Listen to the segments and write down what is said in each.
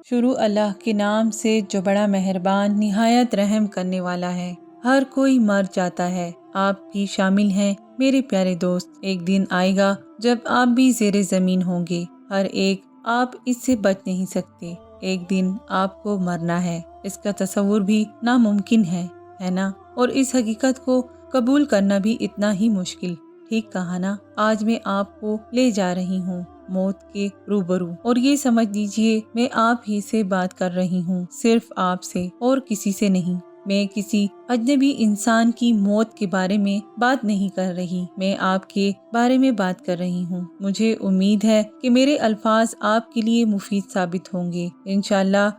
شروع اللہ کے نام سے جو بڑا مہربان نہایت رحم کرنے والا ہے۔ ہر کوئی مر جاتا ہے، آپ بھی شامل ہیں میرے پیارے دوست۔ ایک دن آئے گا جب آپ بھی زیر زمین ہوں گے، ہر ایک، آپ اس سے بچ نہیں سکتے۔ ایک دن آپ کو مرنا ہے، اس کا تصور بھی ناممکن ہے نا؟ اور اس حقیقت کو قبول کرنا بھی اتنا ہی مشکل۔ ٹھیک کہا نا؟ آج میں آپ کو لے جا رہی ہوں موت کے روبرو، اور یہ سمجھ لیجئے میں آپ ہی سے بات کر رہی ہوں، صرف آپ سے اور کسی سے نہیں۔ میں کسی اجنبی انسان کی موت کے بارے میں بات نہیں کر رہی، میں آپ کے بارے میں بات کر رہی ہوں۔ مجھے امید ہے کہ میرے الفاظ آپ کے لیے مفید ثابت ہوں گے، انشاءاللہ۔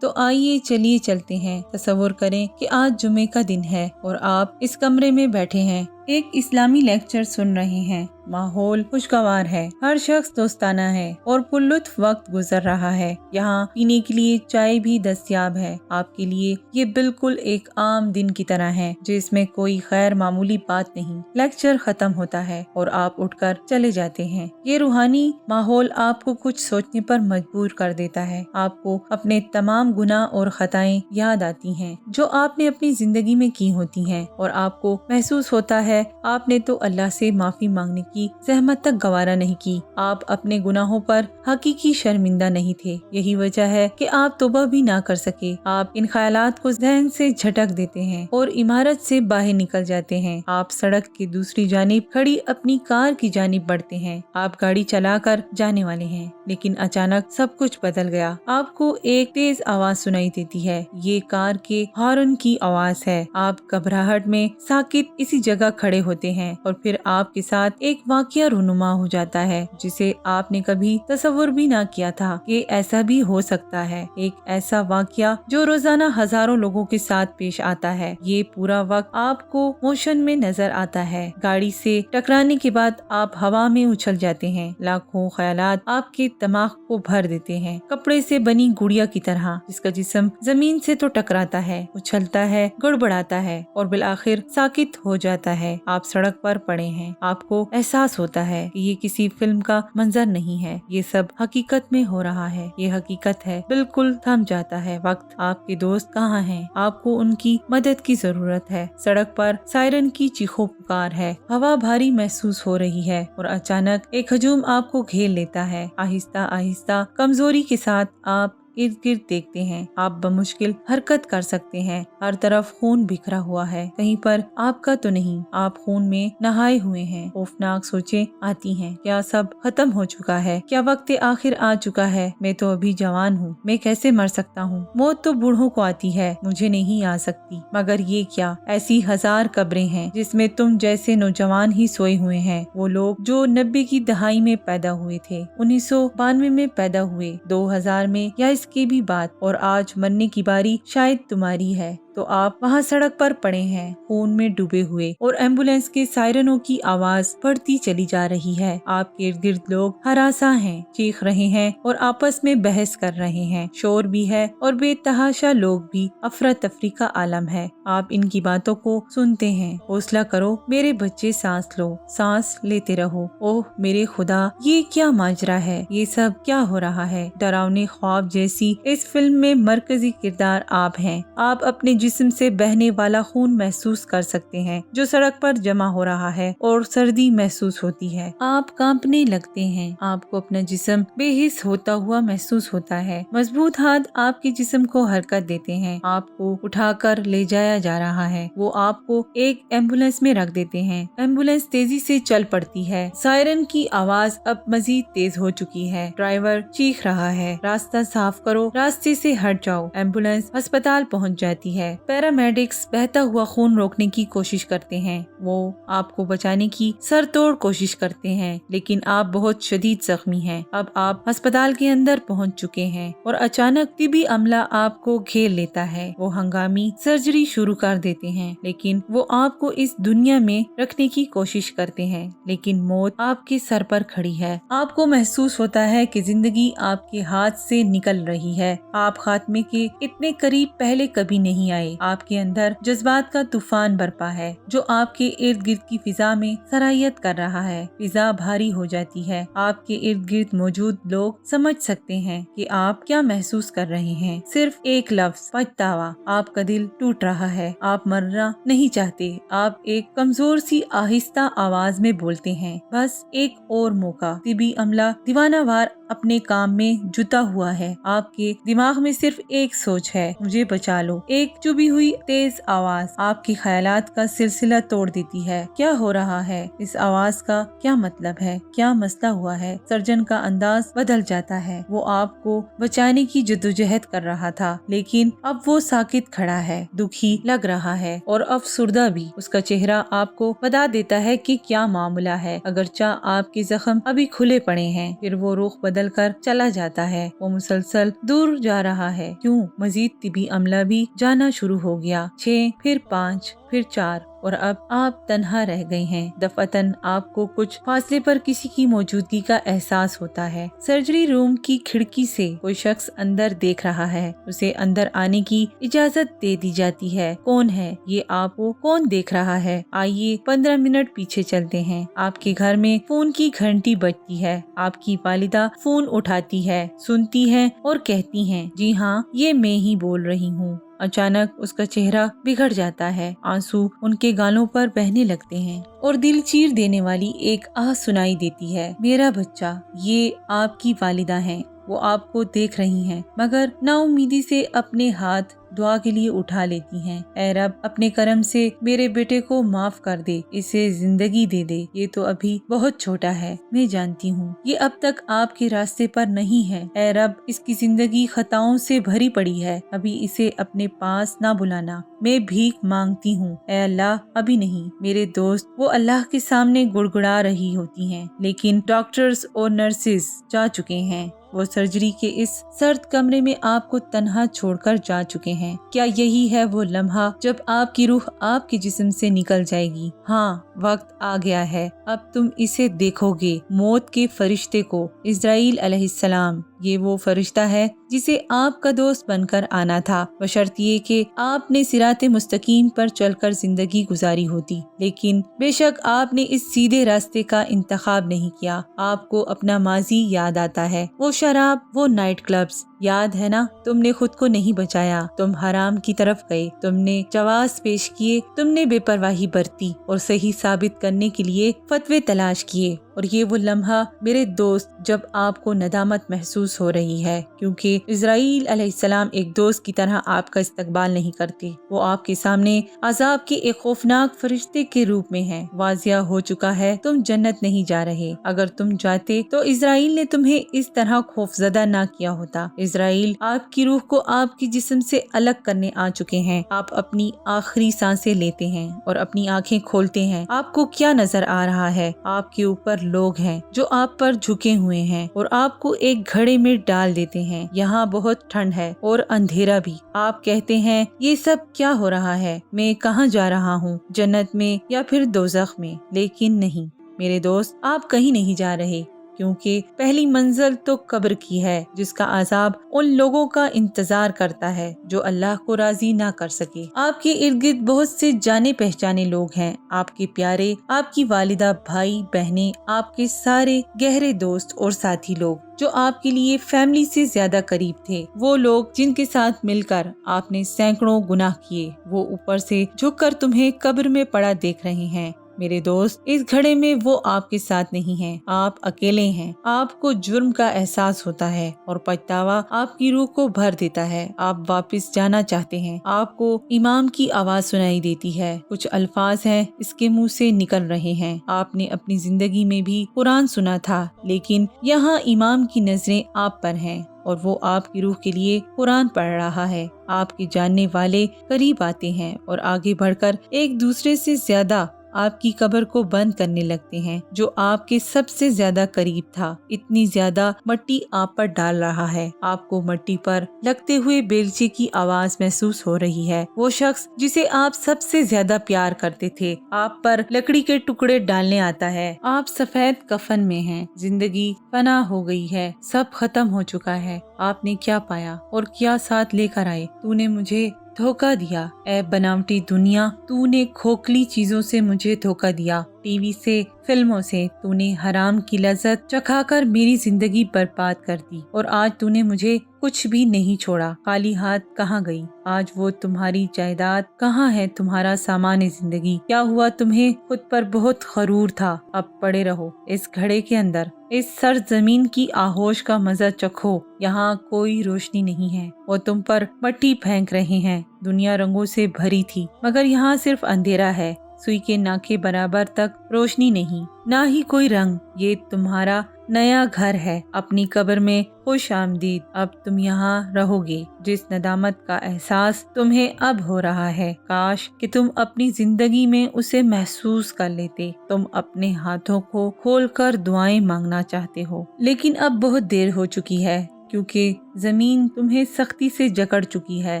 تو آئیے چلیے چلتے ہیں۔ تصور کریں کہ آج جمعے کا دن ہے اور آپ اس کمرے میں بیٹھے ہیں، ایک اسلامی لیکچر سن رہے ہیں۔ ماحول خوشگوار ہے، ہر شخص دوستانہ ہے اور پرلطف وقت گزر رہا ہے۔ یہاں پینے کے لیے چائے بھی دستیاب ہے۔ آپ کے لیے یہ بالکل ایک عام دن کی طرح ہے، جس میں کوئی غیر معمولی بات نہیں۔ لیکچر ختم ہوتا ہے اور آپ اٹھ کر چلے جاتے ہیں۔ یہ روحانی ماحول آپ کو کچھ سوچنے پر مجبور کر دیتا ہے۔ آپ کو اپنے تمام گناہ اور خطائیں یاد آتی ہیں جو آپ نے اپنی زندگی میں کی ہوتی ہیں، اور آپ کو محسوس ہوتا ہے آپ نے تو اللہ سے معافی مانگنے کی زحمت تک گوارا نہیں کی۔ آپ اپنے گناہوں پر حقیقی شرمندہ نہیں تھے، یہی وجہ ہے کہ آپ توبہ بھی نہ کر سکے۔ آپ ان خیالات کو ذہن سے جھٹک دیتے ہیں اور عمارت سے باہر نکل جاتے ہیں۔ آپ سڑک کی دوسری جانب کھڑی اپنی کار کی جانب بڑھتے ہیں۔ آپ گاڑی چلا کر جانے والے ہیں، لیکن اچانک سب کچھ بدل گیا۔ آپ کو ایک تیز آواز سنائی دیتی ہے، یہ کار کے ہارن کی آواز ہے۔ آپ گھبراہٹ میں ساکت اسی جگہ کھڑے ہوتے ہیں، اور پھر آپ کے ساتھ ایک واقعہ رونما ہو جاتا ہے جسے آپ نے کبھی تصور بھی نہ کیا تھا کہ ایسا بھی ہو سکتا ہے۔ ایک ایسا واقعہ جو روزانہ ہزاروں لوگوں کے ساتھ پیش آتا ہے۔ یہ پورا وقت آپ کو موشن میں نظر آتا ہے۔ گاڑی سے ٹکرانے کے بعد آپ ہوا میں اچھل جاتے ہیں۔ لاکھوں خیالات آپ کے دماغ کو بھر دیتے ہیں، کپڑے سے بنی گڑیا کی طرح، جس کا جسم زمین سے تو ٹکراتا ہے، اچھلتا ہے، گڑبڑاتا ہے اور بالآخر ساکت ہو جاتا ہے۔ آپ سڑک پر پڑے ہیں۔ آپ کو احساس ہوتا ہے کہ یہ کسی فلم کا منظر نہیں ہے، یہ سب حقیقت میں ہو رہا ہے، یہ حقیقت ہے۔ بالکل تھم جاتا ہے وقت۔ آپ کے دوست کہاں ہیں؟ آپ کو ان کی مدد کی ضرورت ہے۔ سڑک پر سائرن کی چیخو پکار ہے، ہوا بھاری محسوس ہو رہی ہے، اور اچانک ایک ہجوم آپ کو گھیر لیتا ہے۔ آہستہ آہستہ کمزوری کے ساتھ آپ ارد گرد دیکھتے ہیں۔ آپ بمشکل حرکت کر سکتے ہیں۔ ہر طرف خون بکھرا ہوا ہے، کہیں پر آپ کا تو نہیں۔ آپ خون میں نہائے ہوئے ہیں۔ خوفناک سوچیں آتی ہیں، کیا سب ختم ہو چکا ہے؟ کیا وقت آخر آ چکا ہے؟ میں تو ابھی جوان ہوں، میں کیسے مر سکتا ہوں؟ موت تو بوڑھوں کو آتی ہے، مجھے نہیں آ سکتی۔ مگر یہ کیا؟ ایسی ہزار قبریں ہیں جس میں تم جیسے نوجوان ہی سوئے ہوئے ہیں۔ وہ لوگ جو 90 کی دہائی میں پیدا ہوئے تھے، 1992 میں پیدا ہوئے، 2000 میں یا اس کے بھی بعد، اور آج مرنے کی باری شاید تمہاری ہے۔ تو آپ وہاں سڑک پر پڑے ہیں، خون میں ڈوبے ہوئے، اور ایمبولینس کے سائرنوں کی آواز بڑھتی چلی جا رہی ہے۔ آپ کے ارد گرد لوگ ہراساں ہیں، چیخ رہے ہیں اور آپس میں بحث کر رہے ہیں۔ شور بھی ہے اور بے تحاشا لوگ بھی، افراتفری کا عالم ہے۔ آپ ان کی باتوں کو سنتے ہیں۔ حوصلہ کرو میرے بچے، سانس لو، سانس لیتے رہو۔ اوہ میرے خدا، یہ کیا ماجرا ہے؟ یہ سب کیا ہو رہا ہے؟ ڈراونے خواب جیسی اس فلم میں مرکزی کردار آپ ہیں۔ آپ اپنے جسم سے بہنے والا خون محسوس کر سکتے ہیں جو سڑک پر جمع ہو رہا ہے، اور سردی محسوس ہوتی ہے۔ آپ کانپنے لگتے ہیں۔ آپ کو اپنا جسم بے حس ہوتا ہوا محسوس ہوتا ہے۔ مضبوط ہاتھ آپ کے جسم کو حرکت دیتے ہیں۔ آپ کو اٹھا کر لے جایا جا رہا ہے۔ وہ آپ کو ایک ایمبولینس میں رکھ دیتے ہیں۔ ایمبولینس تیزی سے چل پڑتی ہے۔ سائرن کی آواز اب مزید تیز ہو چکی ہے۔ ڈرائیور چیخ رہا ہے، راستہ صاف کرو، راستے سے ہٹ جاؤ۔ ایمبولینس ہسپتال پہنچ جاتی ہے۔ پیرامیڈکس بہتا ہوا خون روکنے کی کوشش کرتے ہیں۔ وہ آپ کو بچانے کی سر توڑ کوشش کرتے ہیں، لیکن آپ بہت شدید زخمی ہیں۔ اب آپ ہسپتال کے اندر پہنچ چکے ہیں، اور اچانک طبی عملہ آپ کو گھیر لیتا ہے۔ وہ ہنگامی سرجری شروع کر دیتے ہیں، لیکن وہ آپ کو اس دنیا میں رکھنے کی کوشش کرتے ہیں، لیکن موت آپ کے سر پر کھڑی ہے۔ آپ کو محسوس ہوتا ہے کہ زندگی آپ کے ہاتھ سے نکل رہی ہے۔ آپ خاتمے کے اتنے قریب پہلے کبھی نہیں آئے۔ आए। आपके अंदर जज्बात का तूफान बरपा है जो आपके इर्द गिर्द की फिजा में सरायत कर रहा है। फिजा भारी हो जाती है। आपके इर्द गिर्द मौजूद लोग समझ सकते हैं कि आप क्या महसूस कर रहे हैं। सिर्फ एक लफ्ज पछतावा। आपका दिल टूट रहा है। आप मरना नहीं चाहते। आप एक कमजोर सी आहिस्ता आवाज में बोलते हैं, बस एक और मौका। तिबी अमला दीवानावार अपने काम में जुटा हुआ है। आपके दिमाग में सिर्फ एक सोच है, मुझे बचा लो। एक चुभी हुई तेज आवाज आपके ख्यालात का सिलसिला तोड़ देती है। क्या हो रहा है? इस आवाज का क्या मतलब है? क्या मसला हुआ है? सर्जन का अंदाज बदल जाता है। वो आपको बचाने की जद्दोजहद कर रहा था, लेकिन अब वो साकित खड़ा है, दुखी लग रहा है और अफसुर्दा भी। उसका चेहरा आपको बता देता है कि क्या मामला है। अगरचा आपके जख्म अभी खुले पड़े हैं। फिर वो रुख बदल कर चला जाता है। वो मुसलसल दूर जा रहा है। क्यों? मजीद तिबी अमला भी जाना शुरू हो गया। 6, फिर 5, फिर 4 और अब आप तन्हा रह गए हैं। दफअतन आपको कुछ फासले पर किसी की मौजूदगी का एहसास होता है। सर्जरी रूम की खिड़की से कोई शख्स अंदर देख रहा है। उसे अंदर आने की इजाजत दे दी जाती है। कौन है ये? आपको कौन देख रहा है? आइए 15 मिनट पीछे चलते हैं। आपके घर में फोन की घंटी बजती है। आपकी वालिदा फोन उठाती है, सुनती है और कहती है, जी हाँ, ये मैं ही बोल रही हूँ। अचानक उसका चेहरा बिगड़ जाता है। आंसू उनके गालों पर बहने लगते हैं और दिल चीर देने वाली एक आह सुनाई देती है। मेरा बच्चा, ये आपकी वालिदा हैं। वो आपको देख रही हैं, मगर नाउमीदी से अपने हाथ दुआ के लिए उठा लेती हैं। ऐ रब, अपने करम से मेरे बेटे को माफ कर दे, इसे जिंदगी दे दे। ये तो अभी बहुत छोटा है, मैं जानती हूँ। ये अब तक आपके रास्ते पर नहीं है। ऐ रब, इसकी जिंदगी खताओं से भरी पड़ी है, अभी इसे अपने पास ना बुलाना। मैं भीख मांगती हूँ। ऐ अल्लाह, अभी नहीं। मेरे दोस्त वो अल्लाह के सामने गुड़गुड़ा रही होती हैं, लेकिन डॉक्टर्स और नर्सेज जा चुके हैं। वो सर्जरी के इस सर्द कमरे में आपको तन्हा छोड़कर जा चुके हैं। क्या यही है वो लम्हा जब आपकी रूह आपके जिस्म से निकल जाएगी? हाँ, वक्त आ गया है। अब तुम इसे देखोगे, मौत के फरिश्ते को, इज़राइल अलैहिस्सलाम। ये वो फरिश्ता है जिसे आपका दोस्त बनकर आना था, बशर्तिये कि आपने सिराते मुस्तकीम पर चलकर जिंदगी गुजारी होती। लेकिन बेशक आपने इस सीधे रास्ते का इंतखाब नहीं किया। आपको अपना माजी याद आता है, वो शराब, वो नाइट क्लब्स, याद है ना? तुमने खुद को नहीं बचाया, तुम हराम की तरफ गए, तुमने जवाब पेश किए, तुमने बेपरवाही बरती और सही साबित करने के लिए फतवे तलाश किए। और ये वो लम्हा मेरे दोस्त जब आपको नदामत महसूस हो रही है, क्योंकि इज़राइल अलैहिस्सलाम एक दोस्त की तरह आपका इस्तकबाल नहीं करते। वो आपके सामने अजाब के एक खौफनाक फरिश्ते के रूप में है। वाजिया हो चुका है, तुम जन्नत नहीं जा रहे। अगर तुम जाते तो इज़राइल ने तुम्हें इस तरह खौफजदा ना किया होता। इज़राइल आपकी रूह को आपके जिस्म से अलग करने आ चुके हैं। आप अपनी आखिरी सांसें लेते हैं और अपनी आंखें खोलते हैं। आपको क्या नजर आ रहा है? आपके ऊपर लोग हैं जो आप पर झुके हुए हैं और आपको एक घड़े में डाल देते हैं। यहाँ बहुत ठंड है और अंधेरा भी। आप कहते हैं, ये सब क्या हो रहा है? मैं कहाँ जा रहा हूँ? जन्नत में या फिर दोज़ख में? लेकिन नहीं मेरे दोस्त, आप कहीं नहीं जा रहे, क्योंकि पहली मंजिल तो कब्र की है, जिसका अजाब उन लोगों का इंतजार करता है जो अल्लाह को राजी ना कर सके। आपके इर्द गिर्द बहुत से जाने पहचाने लोग हैं, आपके प्यारे, आपकी वालिदा, भाई बहनें, आपके सारे गहरे दोस्त और साथी लोग जो आपके लिए फैमिली से ज्यादा करीब थे। वो लोग जिनके साथ मिलकर आपने सैकड़ों गुनाह किए, वो ऊपर से झुककर तुम्हें कब्र में पड़ा देख रहे हैं। मेरे दोस्त, इस घड़े में वो आपके साथ नहीं हैं, आप अकेले हैं। आपको जुर्म का एहसास होता है और पछतावा आपकी रूह को भर देता है। आप वापस जाना चाहते हैं। आपको इमाम की आवाज सुनाई देती है। कुछ अल्फाज हैं इसके मुंह से निकल रहे हैं। आपने अपनी जिंदगी में भी कुरान सुना था, लेकिन यहाँ इमाम की नजरें आप पर हैं और वो आपकी रूह के लिए कुरान पढ़ रहा है। आपके जानने वाले करीब आते हैं और आगे बढ़कर एक दूसरे से ज्यादा आपकी कब्र को बंद करने लगते हैं। जो आपके सबसे ज्यादा करीब था, इतनी ज्यादा मट्टी आप पर डाल रहा है। आपको मट्टी पर लगते हुए बेलचे की आवाज महसूस हो रही है। वो शख्स जिसे आप सबसे ज्यादा प्यार करते थे, आप पर लकड़ी के टुकड़े डालने आता है। आप सफेद कफन में हैं, जिंदगी फना हो गई है, सब खत्म हो चुका है। आपने क्या पाया और क्या साथ लेकर आए? तूने मुझे धोखा दिया। ऐ बनावटी दुनिया, तूने खोखली चीजों से मुझे धोखा दिया। टीवी से, फिल्मों से तूने हराम की लज्जत चखाकर मेरी जिंदगी बर्बाद कर दी और आज तूने मुझे कुछ भी नहीं छोड़ा। खाली हाथ कहाँ गई? आज वो तुम्हारी जायदाद कहाँ है? तुम्हारा सामान जिंदगी क्या हुआ? तुम्हें खुद पर बहुत गरूर था। अब पड़े रहो इस घड़े के अंदर, इस सर जमीन की आहोश का मजा चखो। यहाँ कोई रोशनी नहीं है, वो तुम पर मट्टी फेंक रहे हैं। दुनिया रंगों से भरी थी मगर यहाँ सिर्फ अंधेरा है। सुई के नाके बराबर तक रोशनी नहीं, ना ही कोई रंग। ये तुम्हारा नया घर है। अपनी कब्र में खुश आमदीद। अब तुम यहाँ रहोगे। जिस नदामत का एहसास तुम्हें अब हो रहा है, काश कि तुम अपनी जिंदगी में उसे महसूस कर लेते। तुम अपने हाथों को खोलकर दुआएं मांगना चाहते हो, लेकिन अब बहुत देर हो चुकी है, क्योंकि जमीन तुम्हें सख्ती से जकड़ चुकी है।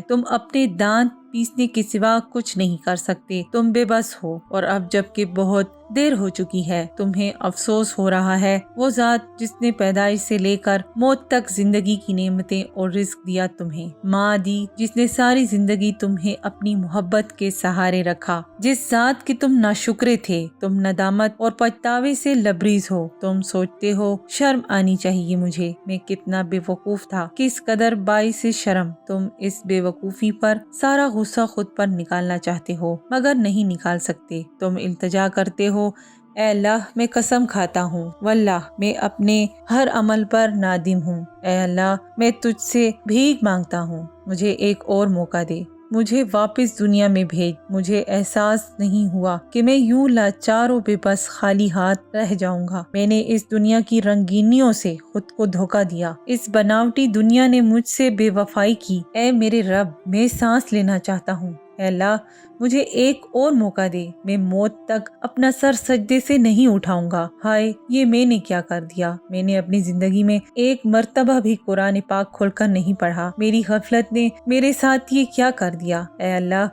तुम अपने दांत पीसने के सिवा कुछ नहीं कर सकते। तुम बेबस हो और अब जबकि बहुत देर हो चुकी है, तुम्हें अफसोस हो रहा है। वो जात जिसने पैदाइश से लेकर मौत तक जिंदगी की नेमतें और रिस्क दिया तुम्हें, माँ दी जिसने सारी जिंदगी तुम्हें अपनी मोहब्बत के सहारे रखा, जिस जात के तुम नाशुक्रे थे। तुम नदामत और पछतावे से लबरीज हो। तुम सोचते हो शर्म आनी चाहिए मुझे, मैं कितना बेवकूफ था, किस कदर बाइस शर्म। तुम इस बेवकूफी पर सारा गुस्सा खुद पर निकालना चाहते हो मगर नहीं निकाल सकते। तुम इल्तिजा करते हो, ऐ अल्लाह मैं कसम खाता हूँ, वल्लाह मैं अपने हर अमल पर नादिम हूँ। ऐ अल्लाह मैं तुझसे भीख मांगता हूँ, मुझे एक और मौका दे, मुझे वापस दुनिया में भेज। मुझे एहसास नहीं हुआ कि मैं यूं लाचार और बेबस खाली हाथ रह जाऊंगा। मैंने इस दुनिया की रंगीनियों से खुद को धोखा दिया। इस बनावटी दुनिया ने मुझसे बेवफाई की। ऐ मेरे रब, मैं सांस लेना चाहता हूँ। ऐ अल्लाह मुझे एक और मौका दे, मैं मौत तक अपना सर सजदे से नहीं उठाऊंगा। हाय ये मैंने क्या कर दिया? मैंने अपनी जिंदगी में एक मर्तबा भी कुरान पाक खोलकर नहीं पढ़ा। मेरी गफलत ने मेरे साथ ये क्या कर दिया? ऐ अल्लाह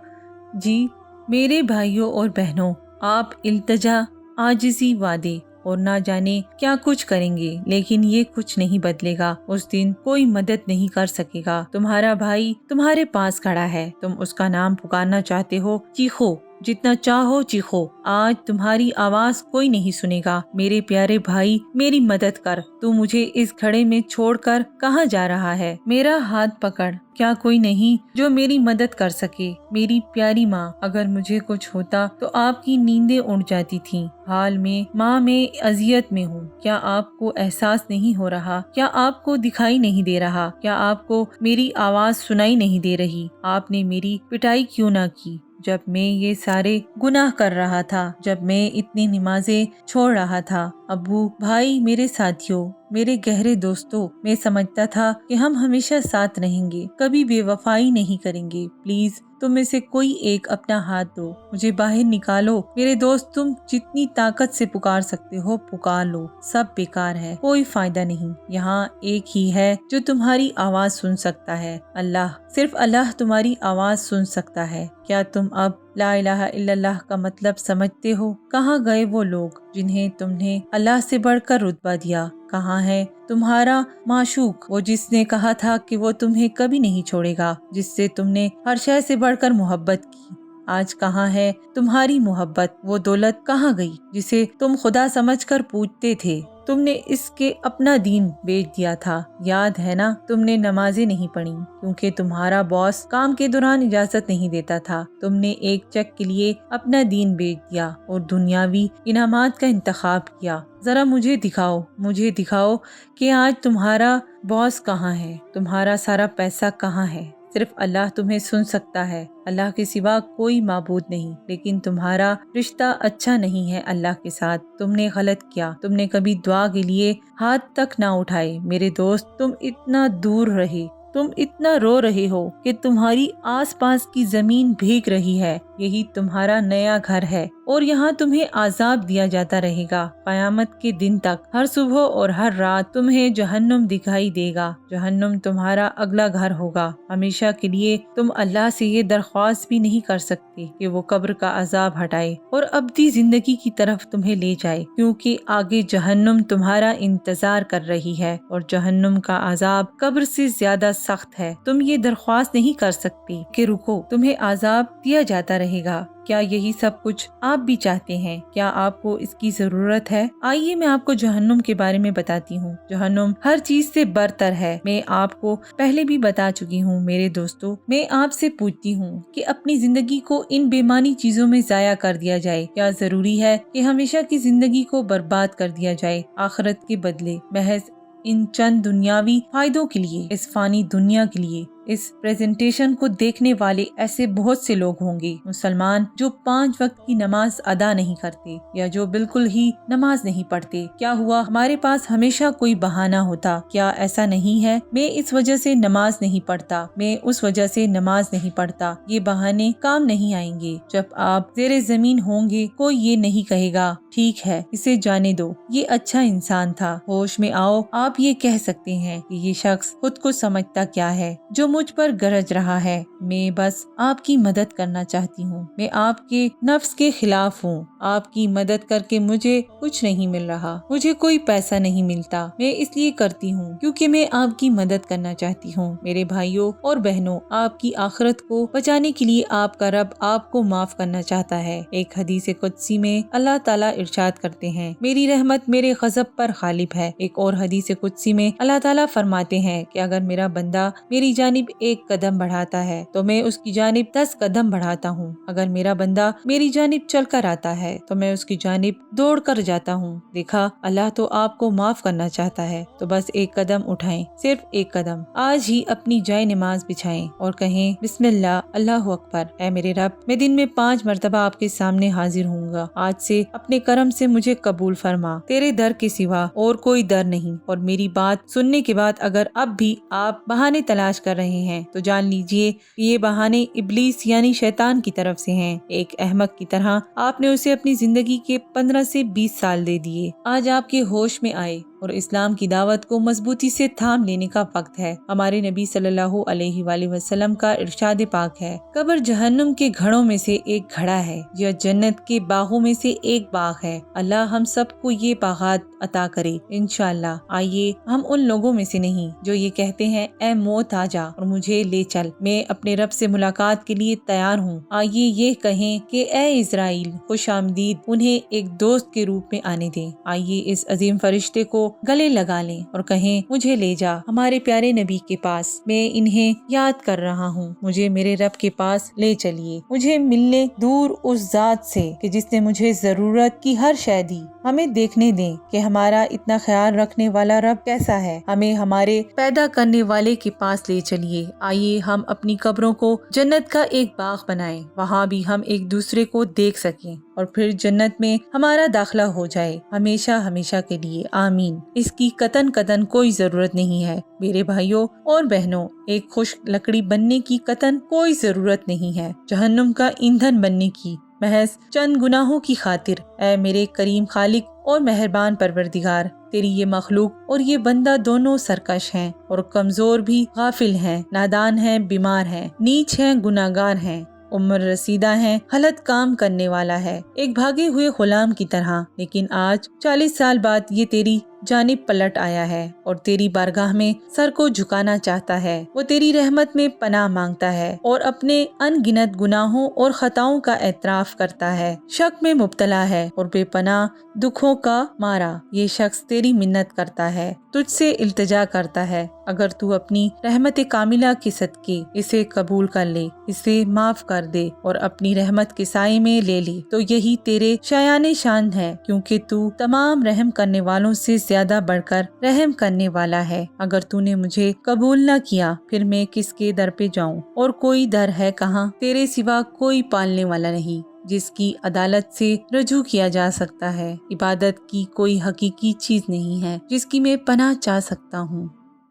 जी, मेरे भाइयों और बहनों, आप इल्तिजा, आजिज़ी, वादे और ना जाने क्या कुछ करेंगे, लेकिन ये कुछ नहीं बदलेगा। उस दिन कोई मदद नहीं कर सकेगा। तुम्हारा भाई तुम्हारे पास खड़ा है, तुम उसका नाम पुकारना चाहते हो, चीखो, जितना चाहो चीखो। आज तुम्हारी आवाज कोई नहीं सुनेगा। मेरे प्यारे भाई मेरी मदद कर। तू मुझे इस घड़े में छोड़कर कहाँ जा रहा है? मेरा हाथ पकड़। क्या कोई नहीं जो मेरी मदद कर सके? मेरी प्यारी माँ, अगर मुझे कुछ होता तो आपकी नींदें उड़ जाती थीं। हाल में माँ मैं अजियत में हूँ। क्या आपको एहसास नहीं हो रहा? क्या आपको दिखाई नहीं दे रहा? क्या आपको मेरी आवाज सुनाई नहीं दे रही? आपने मेरी पिटाई क्यों ना की जब मैं ये सारे गुनाह कर रहा था, जब मैं इतनी नमाजें छोड़ रहा था? अब्बू, भाई, मेरे साथियों, मेरे गहरे दोस्तों, मैं समझता था कि हम हमेशा साथ रहेंगे, कभी बेवफाई नहीं करेंगे। प्लीज तुम में से कोई एक अपना हाथ दो, मुझे बाहर निकालो। मेरे दोस्त, तुम जितनी ताकत से पुकार सकते हो पुकार लो। सब बेकार है, कोई फायदा नहीं। यहाँ एक ही है जो तुम्हारी आवाज सुन सकता है, अल्लाह। सिर्फ अल्लाह तुम्हारी आवाज सुन सकता है। क्या तुम अब ला इलाहा इल्लल्लाह का मतलब समझते हो? कहाँ गए वो लोग जिन्हें तुमने अल्लाह से बढ़कर रुतबा दिया? कहाँ है तुम्हारा माशूक, वो जिसने कहा था कि वो तुम्हें कभी नहीं छोड़ेगा, जिससे तुमने हर शय से बढ़कर मोहब्बत की? आज कहाँ है तुम्हारी मोहब्बत? वो दौलत कहाँ गई जिसे तुम खुदा समझकर पूजते थे? तुमने इसके अपना दीन बेच दिया था, याद है ना? तुमने नमाजें नहीं पढ़ी क्योंकि तुम्हारा बॉस काम के दौरान इजाजत नहीं देता था। तुमने एक चेक के लिए अपना दीन बेच दिया और दुनियावी इनामात का इंतखाब किया। जरा मुझे दिखाओ कि आज तुम्हारा बॉस कहाँ है, तुम्हारा सारा पैसा कहाँ है? सिर्फ अल्लाह तुम्हें सुन सकता है, अल्लाह के सिवा कोई माबूद नहीं। लेकिन तुम्हारा रिश्ता अच्छा नहीं है अल्लाह के साथ। तुमने गलत किया, तुमने कभी दुआ के लिए हाथ तक ना उठाए। मेरे दोस्त, तुम इतना दूर रहे, तुम इतना रो रहे हो कि तुम्हारी आसपास की जमीन भीग रही है। यही तुम्हारा नया घर है और यहाँ तुम्हें आजाब दिया जाता रहेगा क़यामत के दिन तक। हर सुबह और हर रात तुम्हें जहन्नुम दिखाई देगा। जहन्नुम तुम्हारा अगला घर होगा हमेशा के लिए। तुम अल्लाह से ये दरख्वास्त भी नहीं कर सकते कि वो कब्र का अजाब हटाए और अब्दी जिंदगी की तरफ तुम्हें ले जाए, क्योंकि आगे जहन्नुम तुम्हारा इंतजार कर रही है और जहन्नुम का अजाब कब्र से ज्यादा सख्त है। तुम ये दरख्वास्त नहीं कर सकती कि रुको, तुम्हें अजाब दिया जाता रहेगा। क्या यही सब कुछ आप भी चाहते हैं? क्या आपको इसकी जरूरत है? आइए मैं आपको जहन्नुम के बारे में बताती हूँ। जहन्नुम हर चीज से बरतर है। मैं आपको पहले भी बता चुकी हूँ मेरे दोस्तों। मैं आपसे पूछती हूँ कि अपनी जिंदगी को इन बेमानी चीजों में जाया कर दिया जाए? क्या जरूरी है कि हमेशा की जिंदगी को बर्बाद कर दिया जाए आखिरत के बदले महज इन चंद दुनियावी फायदों के लिए, इस फानी दुनिया के लिए? इस प्रेजेंटेशन को देखने वाले ऐसे बहुत से लोग होंगे मुसलमान जो 5 वक्त की नमाज अदा नहीं करते या जो बिल्कुल ही नमाज नहीं पढ़ते। क्या हुआ, हमारे पास हमेशा कोई बहाना होता? क्या ऐसा नहीं है मैं इस वजह से नमाज नहीं पढ़ता, मैं उस वजह से नमाज नहीं पढ़ता? ये बहाने काम नहीं आएंगे। जब आप ज़ेरे जमीन होंगे कोई ये नहीं कहेगा ठीक है इसे जाने दो, ये अच्छा इंसान था। होश में आओ, आप ये कह सकते हैं कि ये शख्स खुद को समझता क्या है जो मुझ पर गरज रहा है। मैं बस आपकी मदद करना चाहती हूँ। मैं आपके नफ्स के खिलाफ हूँ। आपकी मदद करके मुझे कुछ नहीं मिल रहा, मुझे कोई पैसा नहीं मिलता। मैं इसलिए करती हूँ क्योंकि मैं आपकी मदद करना चाहती हूँ। मेरे भाइयों और बहनों, आपकी आखिरत को बचाने के लिए आपका रब आपको माफ करना चाहता है। एक हदीस कुदसी में अल्लाह ताला इरशाद करते हैं, मेरी रहमत मेरे गज़ब पर गालिब है। एक और हदीस कुदसी में अल्लाह ताला फरमाते हैं कि अगर मेरा बंदा मेरी जानिब एक कदम बढ़ाता है तो मैं उसकी जानिब 10 कदम बढ़ाता हूँ। अगर मेरा बंदा मेरी जानिब चल कर आता है तो मैं उसकी जानिब दौड़ कर जाता हूँ। देखा, अल्लाह तो आपको माफ करना चाहता है, तो बस एक कदम उठाएं, सिर्फ एक कदम। आज ही अपनी जाय नमाज बिछाएं और कहें बिस्मिल्लाह अल्लाहु अकबर। ऐ मेरे रब, मैं दिन में 5 मरतबा आपके सामने हाजिर हूँगा। आज से अपने करम से मुझे कबूल फरमा। तेरे दर के सिवा और कोई दर नहीं। और मेरी बात सुनने के बाद अगर अब भी आप बहाने तलाश कर रहे हैं तो जान लीजिए ये बहाने इब्लीस यानी शैतान की तरफ से हैं। एक अहमक की तरह आपने उसे अपनी जिंदगी के 15 से 20 साल दे दिए। आज आपके होश में आए और इस्लाम की दावत को मजबूती से थाम लेने का वक्त है। हमारे नबी सल्लल्लाहु अलैहि वसल्लम का इरशाद पाक है, कब्र जहन्नुम के घड़ों में से एक घड़ा है, यह जन्नत के बागों में से एक बाग है। अल्लाह हम सबको ये बागात अता करे इंशाअल्लाह। आइए हम उन लोगों में से नहीं जो ये कहते हैं ऐ मौत आ जा और मुझे ले चल, मैं अपने रब से मुलाकात के लिए तैयार हूँ। आइए ये कहें कि ऐ इज़राइल खुश आमदीद, उन्हें एक दोस्त के रूप में आने दें। आइए इस अजीम फरिश्ते को गले लगा लें और कहें मुझे ले जा हमारे प्यारे नबी के पास, मैं इन्हें याद कर रहा हूँ, मुझे मेरे रब के पास ले चलिए, मुझे मिलने दूर उस जात से कि जिसने मुझे जरूरत की हर शय दी। हमें देखने दें कि हमारा इतना ख्याल रखने वाला रब कैसा है। हमें हमारे पैदा करने वाले के पास ले चलिए। आइए हम अपनी कब्रों को जन्नत का एक बाग बनाएं, वहाँ भी हम एक दूसरे को देख सकें और फिर जन्नत में हमारा दाखिला हो जाए हमेशा हमेशा के लिए। आमीन। इसकी कतन कतन कोई जरूरत नहीं है मेरे भाइयों और बहनों, एक खुश लकड़ी बनने की कतन कोई जरूरत नहीं है जहन्नुम का ईंधन बनने की, महज चंद गुनाहों की खातिर। ऐ मेरे करीम खालिक और मेहरबान परवरदिगार, तेरी ये मखलूक और ये बंदा दोनों सरकश हैं और कमजोर भी, गाफिल हैं, नादान हैं, बीमार हैं, नीच हैं, गुनाहगार हैं, उम्र रसीदा है, गलत काम करने वाला है, एक भागे हुए गुलाम की तरह। लेकिन आज 40 साल बाद ये तेरी जानिब पलट आया है और तेरी बारगाह में सर को झुकाना चाहता है। वो तेरी रहमत में पनाह मांगता है और अपने अनगिनत गुनाहों और खताओं का एतराफ करता है। शक में मुब्तला है और बेपनाह दुखों का मारा ये शख्स तेरी मिन्नत करता है, तुझसे इल्तिजा करता है। अगर तू अपनी रहमत कामिला के सदके इसे कबूल कर ले, इसे माफ कर दे और अपनी रहमत के साए में ले ले, तो यही तेरे शायाने शान है, क्योंकि तू तमाम रहम करने वालों से ज्यादा बढ़कर रहम करने वाला है। अगर तूने मुझे कबूल न किया फिर मैं किसके दर पे जाऊं? और कोई दर है कहाँ? तेरे सिवा कोई पालने वाला नहीं जिसकी अदालत से रजू किया जा सकता है। इबादत की कोई हकीकी चीज नहीं है जिसकी मैं पनाह चाह सकता हूँ।